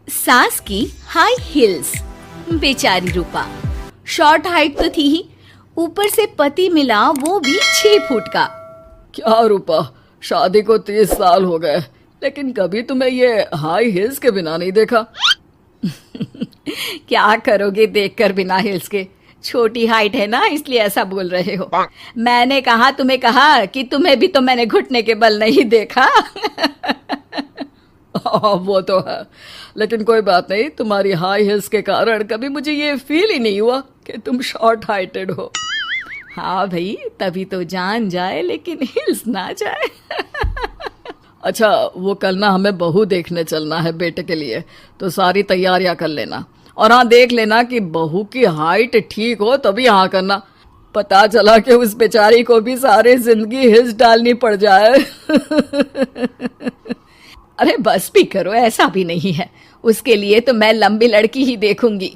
सास की high heels. बेचारी रूपा शॉर्ट हाइट तो थी ही, ऊपर से पति मिला वो भी 6 फुट का। क्या रूपा, शादी को 30 साल हो गए लेकिन कभी तुम्हें ये हाई हील्स के बिना नहीं देखा। क्या करोगे देखकर बिना हिल्स के? छोटी हाइट है ना, इसलिए ऐसा बोल रहे हो। मैंने कहा तुम्हें कहा कि तुम्हें भी तो मैंने घुटने के बल नहीं देखा। वो तो है, लेकिन कोई बात नहीं, तुम्हारी हाई हील्स के कारण कभी मुझे ये फील ही नहीं हुआ कि तुम शॉर्ट हाइटेड हो। हाँ भाई, तभी तो जान जाए लेकिन हिल्स ना जाए। अच्छा, वो कल ना हमें बहू देखने चलना है बेटे के लिए, तो सारी तैयारियां कर लेना। और हाँ, देख लेना कि बहू की हाइट ठीक हो तभी हाँ करना। पता चला कि उस बेचारी को भी सारी जिंदगी हिल्स डालनी पड़ जाए। अरे बस भी करो, ऐसा भी नहीं है। उसके लिए तो मैं लंबी लड़की ही देखूंगी।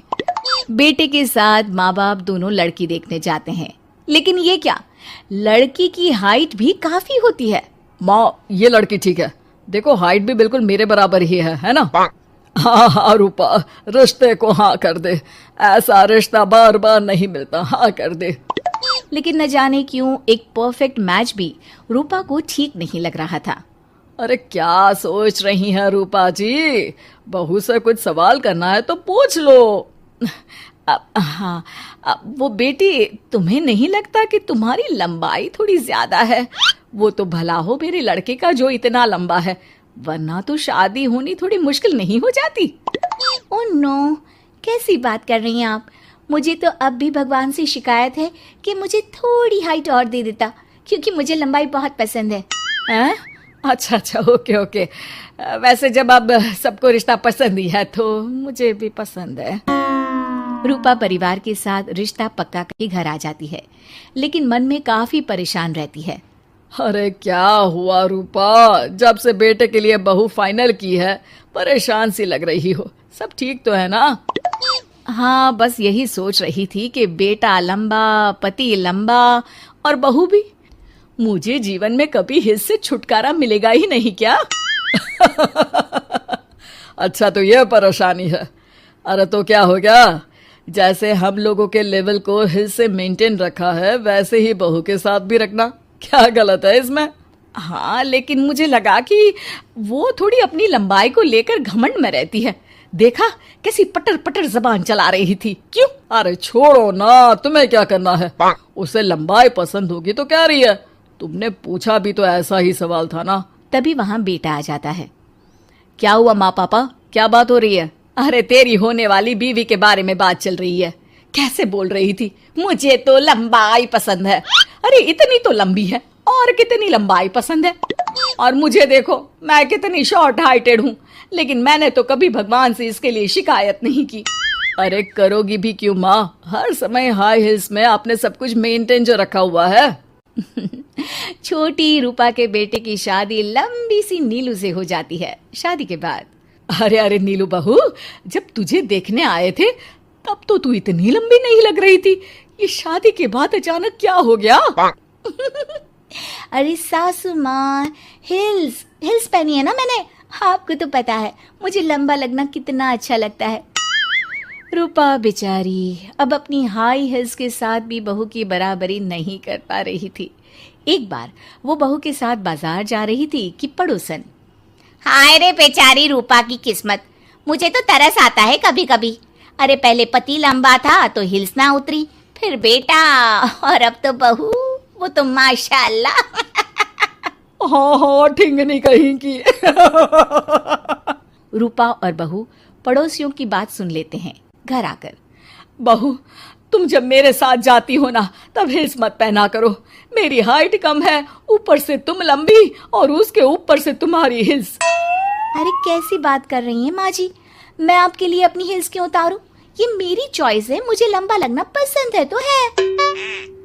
बेटे के साथ माँ बाप दोनों लड़की देखने जाते हैं, लेकिन ये क्या, लड़की की हाइट भी काफी होती है। माँ, ये लड़की ठीक है, देखो हाइट भी बिल्कुल मेरे बराबर ही है ना? हाँ हाँ रूपा, रिश्ते को हाँ कर दे, ऐसा रिश्ता बार बार नहीं मिलता, हाँ कर दे। लेकिन न जाने क्यों एक परफेक्ट मैच भी रूपा को ठीक नहीं लग रहा था। अरे क्या सोच रही हैं रूपा जी, बहू से कुछ सवाल करना है तो पूछ लो। हाँ, वो बेटी, तुम्हें नहीं लगता कि तुम्हारी लंबाई थोड़ी ज्यादा है? वो तो भला हो मेरे लड़के का जो इतना लंबा है, वरना तो शादी होनी थोड़ी मुश्किल नहीं हो जाती। ओह नो, कैसी बात कर रही हैं आप? मुझे तो अब भी भगवान से शिकायत है कि मुझे थोड़ी हाइट और दे देता, क्योंकि मुझे लंबाई बहुत पसंद है। हैं? अच्छा अच्छा, ओके ओके। वैसे जब अब सबको रिश्ता पसंद ही है तो मुझे भी पसंद है। रूपा परिवार के साथ रिश्ता पक्का करके घर आ जाती है, लेकिन मन में काफी परेशान रहती है। अरे क्या हुआ रूपा, जब से बेटे के लिए बहू फाइनल की है परेशान सी लग रही हो। सब ठीक तो है ना? हाँ, बस यही सोच रही थी कि बेटा लंबा, पति लंबा और बहू भी। मुझे जीवन में कभी हिल्स से छुटकारा मिलेगा ही नहीं क्या? अच्छा, तो ये परेशानी है। अरे तो क्या हो गया, जैसे हम लोगों के लेवल को हिल्स से मेंटेन रखा है वैसे ही बहू के साथ भी रखना। क्या गलत है इसमें? हाँ, लेकिन मुझे लगा कि वो थोड़ी अपनी लंबाई को लेकर घमंड में रहती है। देखा कैसी पटर पटर जबान चला रही थी। क्यों? अरे छोड़ो ना, तुम्हें क्या करना है? उसे लंबाई पसंद होगी तो क्या रही है, तुमने पूछा भी तो ऐसा ही सवाल था ना। तभी वहां बेटा आ जाता है। क्या हुआ माँ पापा, क्या बात हो रही है? अरे तेरी होने वाली बीवी के बारे में बात चल रही है। कैसे बोल रही थी, मुझे तो लंबाई पसंद है। अरे इतनी तो लंबी है, और कितनी लंबाई पसंद है? और मुझे देखो, मैं कितनी शॉर्ट हाइटेड हूँ, लेकिन मैंने तो कभी भगवान से इसके लिए शिकायत नहीं की। अरे करोगी भी क्यों माँ, हर समय हाई हिल्स में आपने सब कुछ मेंटेन जो रखा हुआ है। छोटी रूपा के बेटे की शादी लंबी सी नीलू से हो जाती है। शादी के बाद, अरे अरे नीलू बहू, जब तुझे देखने आए थे तब तो तू इतनी लंबी नहीं लग रही थी, ये शादी के बाद अचानक क्या हो गया? अरे सासू माँ, हिल्स हिल्स पहनी है ना मैंने, आपको तो पता है मुझे लंबा लगना कितना अच्छा लगता है। रूपा बेचारी अब अपनी हाई हिल्स के साथ भी बहू की बराबरी नहीं कर पा रही थी। एक बार वो बहू के साथ बाजार जा रही थी कि पड़ोसन, हाय रे बेचारी रूपा की किस्मत, मुझे तो तरस आता है कभी कभी। अरे पहले पति लंबा था तो हिल्स ना उतरी, फिर बेटा, और अब तो बहू, वो तो माशाल्लाह। हाँ हाँ, ठिंगनी कहीं की। रूपा और बहू पड़ोसियों की बात सुन लेते हैं। घर आकर, बहू, तुम जब मेरे साथ जाती हो ना तब हिल्स मत पहना करो। मेरी हाइट कम है, ऊपर से तुम लंबी और उसके ऊपर से तुम्हारी हिल्स। अरे कैसी बात कर रही हैं माँ जी, मैं आपके लिए अपनी हिल्स क्यों उतारूं? ये मेरी चॉइस है, मुझे लंबा लगना पसंद है तो है।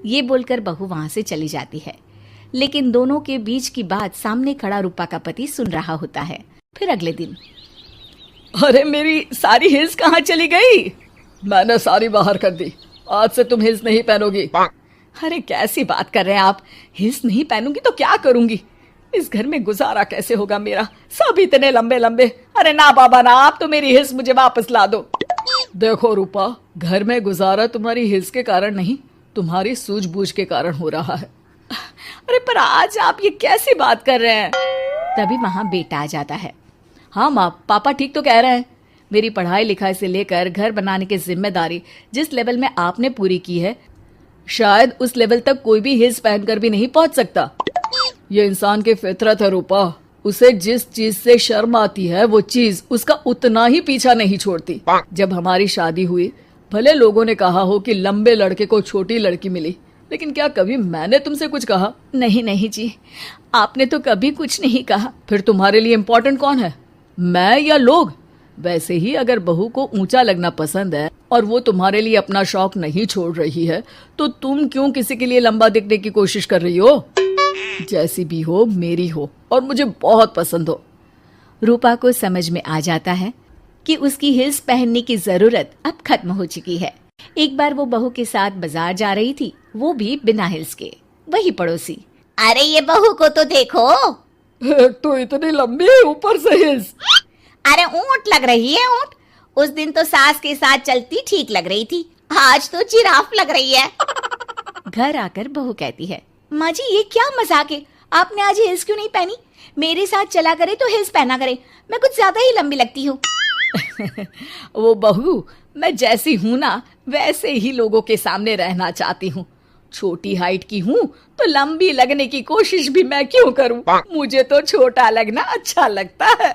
ये बोलकर बहू वहां से चली जाती है, लेकिन दोनों के बीच की बात सामने खड़ा रूपा का पति सुन रहा होता है। फिर अगले दिन, अरे मेरी सारी हिल्स कहाँ चली गई? मैंने सारी बाहर कर दी, आज से तुम हिल्स नहीं पहनोगी। अरे कैसी बात कर रहे हैं आप, हिल्स नहीं पहनूंगी तो क्या करूंगी? इस घर में गुजारा कैसे होगा मेरा, सब इतने लंबे लंबे। अरे ना बाबा ना, आप तो मेरी हिल्स मुझे वापस ला दो। देखो रूपा, घर में गुजारा तुम्हारी हिल्स के कारण नहीं, तुम्हारी सूझबूझ के कारण हो रहा है। अरे पर आज आप ये कैसी बात कर रहे हैं? तभी वहां बेटा आ जाता है। हाँ माँ, पापा ठीक तो कह रहे हैं। मेरी पढ़ाई लिखाई से लेकर घर बनाने की जिम्मेदारी जिस लेवल में आपने पूरी की है, शायद उस लेवल तक कोई भी हिल्स पहनकर भी नहीं पहुंच सकता। ये इंसान की फितरत है रूपा, उसे जिस चीज से शर्म आती है वो चीज उसका उतना ही पीछा नहीं छोड़ती। जब हमारी शादी हुई, भले लोगों ने कहा हो कि लंबे लड़के को छोटी लड़की मिली, लेकिन क्या कभी मैंने तुमसे कुछ कहा? नहीं नहीं जी, आपने तो कभी कुछ नहीं कहा। फिर तुम्हारे लिए इम्पोर्टेंट कौन है, मैं या लोग? वैसे ही अगर बहू को ऊंचा लगना पसंद है और वो तुम्हारे लिए अपना शौक नहीं छोड़ रही है, तो तुम क्यों किसी के लिए लंबा दिखने की कोशिश कर रही हो? जैसी भी हो, मेरी हो और मुझे बहुत पसंद हो। रूपा को समझ में आ जाता है कि उसकी हिल्स पहनने की जरूरत अब खत्म हो चुकी है। एक बार वो बहू के साथ बाजार जा रही थी, वो भी बिना हिल्स के। वही पड़ोसी, अरे ये बहू को तो देखो, एक तो इतनी लंबी, ऊपर से हिल्स। अरे ऊंट लग रही है ऊंट। उस दिन तो सास के साथ चलती ठीक लग रही थी, आज तो जिराफ लग रही है। घर आकर बहू कहती है, माँ जी ये क्या मजाक है, आपने आज हिल्स क्यों नहीं पहनी? मेरे साथ चला करे तो हिल्स पहना करे, मैं कुछ ज्यादा ही लंबी लगती हूँ। वो बहू, मैं जैसी हूँ ना वैसे ही लोगों के सामने रहना चाहती हूँ। छोटी हाइट की हूँ तो लंबी लगने की कोशिश भी मैं क्यों करूँ? मुझे तो छोटा लगना अच्छा लगता है।